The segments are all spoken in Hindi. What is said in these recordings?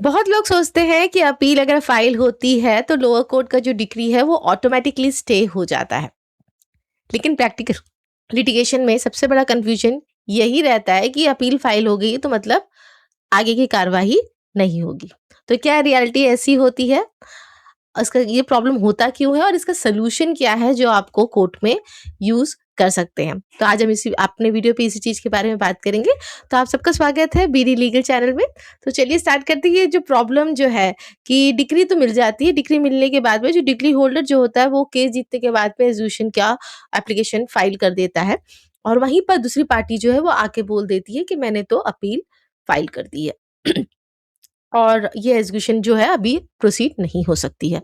बहुत लोग सोचते हैं कि अपील अगर फाइल होती है तो लोअर कोर्ट का जो डिक्री है वो ऑटोमेटिकली स्टे हो जाता है। लेकिन प्रैक्टिकल लिटिगेशन में सबसे बड़ा कंफ्यूजन यही रहता है कि अपील फाइल हो गई है तो मतलब आगे की कार्यवाही नहीं होगी। तो क्या रियलिटी ऐसी होती है? इसका ये प्रॉब्लम होता क्यों है और इसका सॉल्यूशन क्या है जो आपको कोर्ट में यूज़ कर सकते हैं? तो आज हम इसी अपने वीडियो पे इसी चीज़ के बारे में बात करेंगे। तो आप सबका स्वागत है बीडी लीगल चैनल में। तो चलिए स्टार्ट करते हैं। ये जो प्रॉब्लम जो है कि डिक्री तो मिल जाती है, डिक्री मिलने के बाद में जो डिक्री होल्डर जो होता है वो केस जीतने के बाद में रेज़ोल्यूशन का एप्लीकेशन फाइल कर देता है और वहीं पर दूसरी पार्टी जो है वो आके बोल देती है कि मैंने तो अपील फाइल कर दी है। और ये एग्जीक्यूशन जो है अभी प्रोसीड नहीं हो सकती है।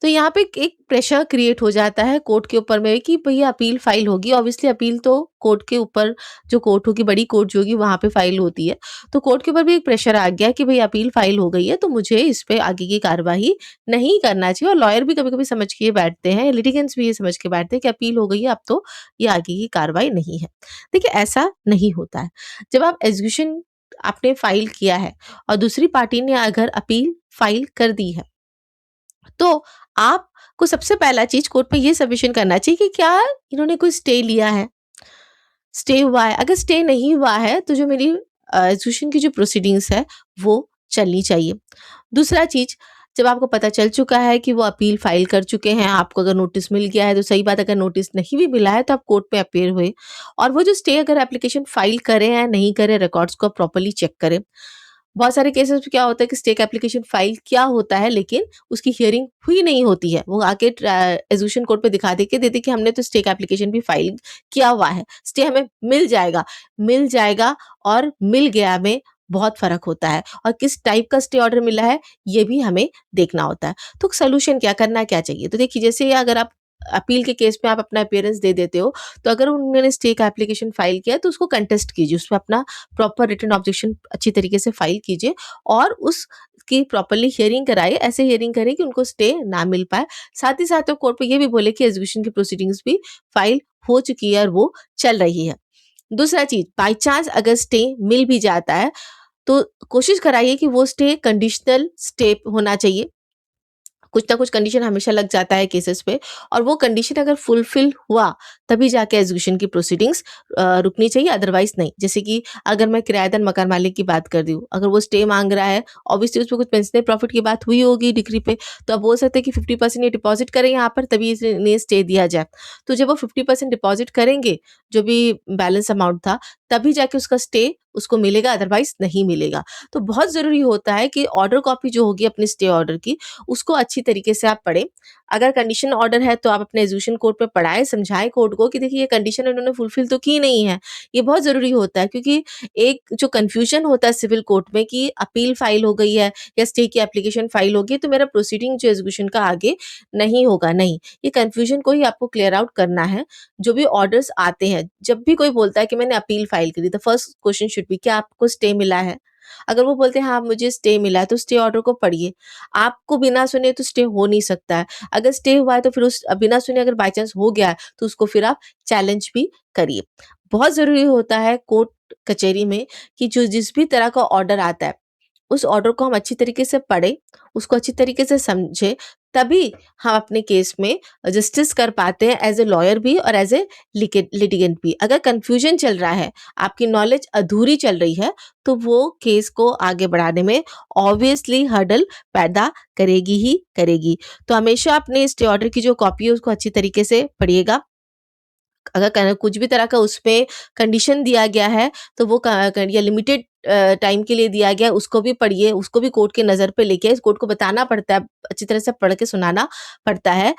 तो यहाँ पे एक प्रेशर क्रिएट हो जाता है कोर्ट के ऊपर में कि भैया अपील फाइल होगी। ऑब्वियसली अपील तो कोर्ट के ऊपर जो कोर्ट होगी, बड़ी कोर्ट जो होगी वहाँ पे फाइल होती है। तो कोर्ट के ऊपर भी एक प्रेशर आ गया कि भई अपील फाइल हो गई है तो मुझे इस पे आगे की कार्यवाही नहीं करना चाहिए। और लॉयर भी कभी-कभी समझ के बैठते हैं, लिटिगेंट्स भी ये समझ के बैठते हैं कि अपील हो गई है अब तो ये आगे की कार्रवाई नहीं है। देखिए ऐसा नहीं होता है। जब आप एग्जीक्यूशन आपने फाइल किया है और दूसरी पार्टी ने अगर अपील फाइल कर दी है, तो आपको सबसे पहला चीज़ कोर्ट में ये सबमिशन करना चाहिए कि क्या इन्होंने कोई स्टे लिया है? स्टे हुआ है? अगर स्टे नहीं हुआ है, तो जो मेरी एग्जीक्यूशन की जो प्रोसीडिंग्स है, वो चलनी चाहिए। दूसरा चीज़, जब आपको पता चल चुका है कि वो अपील फाइल कर चुके हैं, आपको अगर नोटिस मिल गया है तो सही बात, अगर नोटिस नहीं भी मिला है तो आप कोर्ट में अपीयर हुए और वो जो स्टे अगर एप्लीकेशन फाइल करें या नहीं करें, रिकॉर्ड्स को प्रॉपर्ली चेक करें। बहुत सारे केसेस में क्या होता है कि स्टे का एप्लीकेशन फाइल किया होता है लेकिन उसकी हियरिंग हुई नहीं होती है। वो आके एग्जीक्यूशन कोर्ट पे दिखा देते कि हमने तो स्टे का एप्लीकेशन भी फाइल किया हुआ है। स्टे हमें मिल जाएगा और मिल गया में बहुत फ़र्क होता है और किस टाइप का स्टे ऑर्डर मिला है, ये भी हमें देखना होता है। तो सॉल्यूशन क्या करना क्या चाहिए? तो देखिए, जैसे अगर आप अपील के केस में आप अपना अपीयरेंस दे देते हो, तो अगर उन्होंने स्टे का एप्लीकेशन फाइल किया है तो उसको कंटेस्ट कीजिए। उसमें अपना प्रॉपर रिटन ऑब्जेक्शन अच्छी तरीके से फाइल कीजिए और उसकी प्रॉपर्ली हियरिंग कराइए। ऐसे हियरिंग करें कि उनको स्टे ना मिल पाए। साथ ही साथ वो कोर्ट में ये भी बोले कि एग्जीक्यूशन की प्रोसीडिंग्स भी फाइल हो चुकी है और वो चल रही है। दूसरा चीज़, बाय चांस अगर स्टे मिल भी जाता है, तो कोशिश कराइए कि वो स्टे कंडीशनल स्टे होना चाहिए। कुछ ना कुछ कंडीशन हमेशा लग जाता है केसेस पे और वो कंडीशन अगर फुलफिल हुआ तभी जाके एग्जीक्यूशन की प्रोसीडिंग्स रुकनी चाहिए, अदरवाइज नहीं। जैसे कि अगर मैं किराएदार मकान मालिक की बात कर रही हूँ, अगर वो स्टे मांग रहा है, ऑब्वियसली उसमें कुछ पेंशनरी प्रॉफिट की बात हुई होगी डिक्री पे, तो आप बोल सकते हैं कि 50% ये डिपॉजिट करें यहाँ पर तभी इन्हें स्टे दिया जाए। तो जब वो 50% डिपॉजिट करेंगे, जो भी बैलेंस अमाउंट था, तभी जाके उसका स्टे उसको मिलेगा, अदरवाइज नहीं मिलेगा। तो बहुत ज़रूरी होता है कि ऑर्डर कॉपी जो होगी अपनी स्टे ऑर्डर की, उसको अच्छी तरीके से आप पढ़ें। अगर कंडीशन ऑर्डर है तो आप अपने एग्जीक्यूशन कोर्ट में पढ़ाएँ, समझाएँ कोर्ट को कि देखिए ये कंडीशन उन्होंने फुलफिल तो की नहीं है। ये बहुत ज़रूरी होता है क्योंकि एक जो कन्फ्यूजन होता है सिविल कोर्ट में कि अपील फाइल हो गई है या स्टे की एप्लीकेशन फाइल हो गई तो मेरा प्रोसीडिंग जो एग्जीक्यूशन का आगे नहीं होगा, नहीं। ये कन्फ्यूजन को ही आपको क्लियर आउट करना है। जो भी ऑर्डर्स आते हैं, जब भी कोई बोलता है कि मैंने अपील फाइल करी, the first question should be क्या आपको स्टे मिला है? अगर वो बोलते हैं हाँ, मुझे स्टे मिला है, तो स्टे ऑर्डर को पढ़िए। आपको बिना सुने तो स्टे हो नहीं सकता है। अगर स्टे हुआ है तो फिर उस बिना सुने अगर बाय चांस हो गया है, तो उसको फिर आप चैलेंज भी करिए। बहुत ज़रूरी होता है कोर्ट कचहरी में कि जो जिस भी तरह का ऑर्डर आता है, उस ऑर्डर को हम अच्छी तरीके से पढ़ें, उसको अच्छी तरीके से समझें, तभी हम अपने केस में जस्टिस कर पाते हैं एज़ अ लॉयर भी और एज़ ए लिटिगेंट भी। अगर कन्फ्यूजन चल रहा है, आपकी नॉलेज अधूरी चल रही है, तो वो केस को आगे बढ़ाने में ऑब्वियसली हर्डल पैदा करेगी ही करेगी। तो हमेशा अपने स्टे ऑर्डर की जो कॉपी है उसको अच्छी तरीके से पढ़िएगा। अगर कुछ भी तरह का उसपे कंडीशन दिया गया है तो वो या लिमिटेड टाइम के लिए दिया गया है उसको भी पढ़िए, उसको भी कोर्ट के नज़र पे लेके कोर्ट को बताना पड़ता है, अच्छी तरह से पढ़ के सुनाना पड़ता है।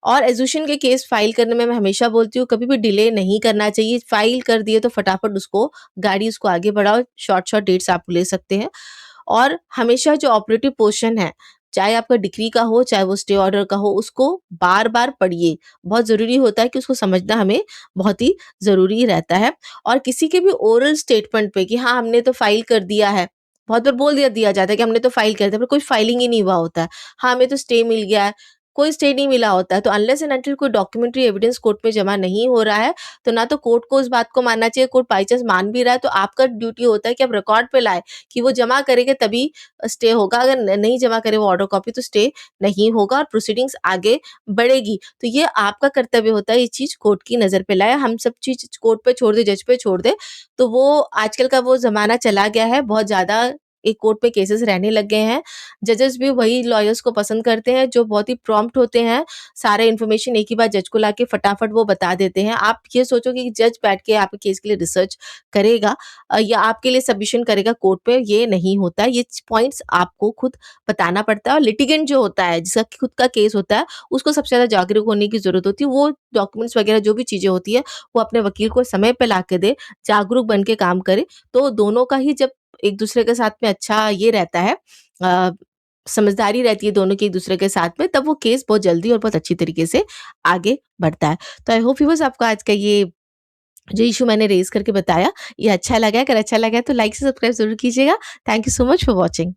और एज़ेक्यूशन के केस फाइल करने में मैं हमेशा बोलती हूँ कभी भी डिले नहीं करना चाहिए। फाइल कर दिए तो फटाफट उसको गाड़ी उसको आगे बढ़ाओ, शॉर्ट डेट्स आप ले सकते हैं। और हमेशा जो ऑपरेटिव पोर्शन है, चाहे आपका डिक्री का हो, चाहे वो स्टे ऑर्डर का हो, उसको बार-बार पढ़िए। बहुत ज़रूरी होता है कि उसको समझना हमें बहुत ही ज़रूरी रहता है। और किसी के भी ओरल स्टेटमेंट पे कि हाँ, हमने तो फाइल कर दिया है, बहुत बार बोल दिया दिया जाता है कि हमने तो फाइल कर दिया, पर कोई फाइलिंग ही नहीं हुआ होता है। हाँ, हमें तो स्टे मिल गया है, कोई स्टे नहीं मिला होता है। तो अनलेस एंड अनटिल कोई डॉक्यूमेंट्री एविडेंस कोर्ट में जमा नहीं हो रहा है, तो ना तो कोर्ट को उस बात को मानना चाहिए। कोर्ट बाई चांस मान भी रहा है तो आपका ड्यूटी होता है कि आप रिकॉर्ड पे लाएँ कि वो जमा करेंगे तभी स्टे होगा। अगर नहीं जमा करे वो ऑर्डर कॉपी तो स्टे नहीं होगा और प्रोसीडिंग्स आगे बढ़ेगी। तो ये आपका कर्तव्य होता है ये चीज़ कोर्ट की नज़र पे लाए। हम सब चीज़ कोर्ट पे छोड़ दें, जज पे छोड़ दें, तो वो आजकल का वो ज़माना चला गया है। बहुत ज़्यादा एक कोर्ट पे केसेस रहने लग गए हैं। जजेस भी वही लॉयर्स को पसंद करते हैं जो बहुत ही प्रॉम्प्ट होते हैं। सारे इन्फॉर्मेशन एक ही बार जज को लाके फटाफट वो बता देते हैं। आप ये सोचो कि जज बैठ के आपके केस के लिए रिसर्च करेगा या आपके लिए सबमिशन करेगा कोर्ट पे, ये नहीं होता है। ये पॉइंट्स आपको खुद बताना पड़ता है और लिटिगेंट जो होता है, जिसका खुद का केस होता है, उसको सबसे ज़्यादा जागरूक होने की ज़रूरत होती है। वो डॉक्यूमेंट्स वगैरह जो भी चीज़ें होती है, वो अपने वकील को समय पे ला के दे, जागरूक बन के काम करे। तो दोनों का ही जब एक-दूसरे के साथ में अच्छा ये रहता है, अ, समझदारी रहती है दोनों की एक-दूसरे के साथ में, तब वो केस बहुत जल्दी और बहुत अच्छी तरीके से आगे बढ़ता है। तो आई होप व्यूअर्स आपको आज का ये जो इश्यू मैंने रेज़ करके बताया, ये अच्छा लगा है। अगर अच्छा लगा है तो लाइक से सब्सक्राइब ज़रूर कीजिएगा। Thank you so much for watching.